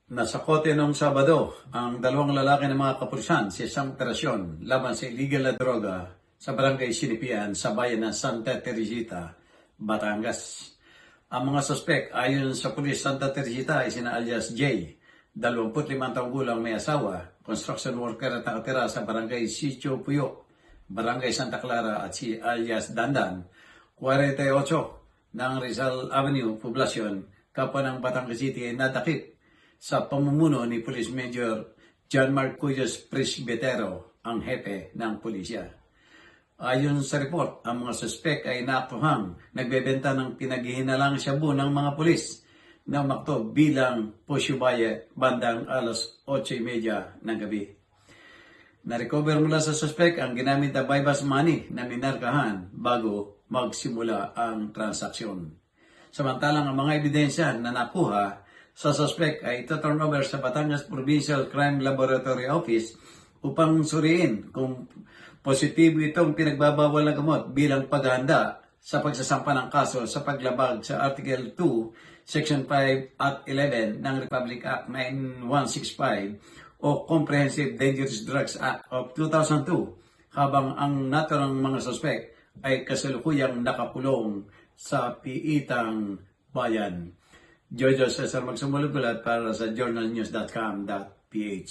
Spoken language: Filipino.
Nasa kote noong Sabado ang dalawang lalaki ng mga kapulisan sa isang operasyon laban sa illegal na droga sa barangay Sinipian sa bayan ng Santa Teresita, Batangas. Ang mga suspek ayon sa pulis Santa Teresita ay sina alias J, 25 taong gulang may asawa, construction worker at nakatira sa barangay Sitio Puyok, barangay Santa Clara at si alias Dandan, 48 ng Rizal Avenue, Poblacion, kapwa ng Batangas City ay nadakip sa pamumuno ni Police Major John Marcuyos Presbitero, ang hepe ng pulisya. Ayon sa report, ang mga suspek ay naaktuhang nagbebenta ng pinaghihinalang shabu ng mga pulis na umakto bilang Pushubaye bandang alas 8:30 ng gabi. Na-recover mula sa suspek ang ginamit na bypass money na minarkahan bago magsimula ang transaksyon. Samantalang ang mga ebidensya na nakuha sa suspect ay ito-turn over sa Batangas Provincial Crime Laboratory Office upang suriin kung positibo itong pinagbabawal na gamot bilang paghahanda sa pagsasampa ng kaso sa paglabag sa Article 2, Section 5 at 11 ng Republic Act 9165 o Comprehensive Dangerous Drugs Act of 2002, habang ang naturang mga suspect ay kasalukuyang nakakulong sa Piitang Bayan. Jojo Cesar Magsumulog para sa journalnews.com.ph.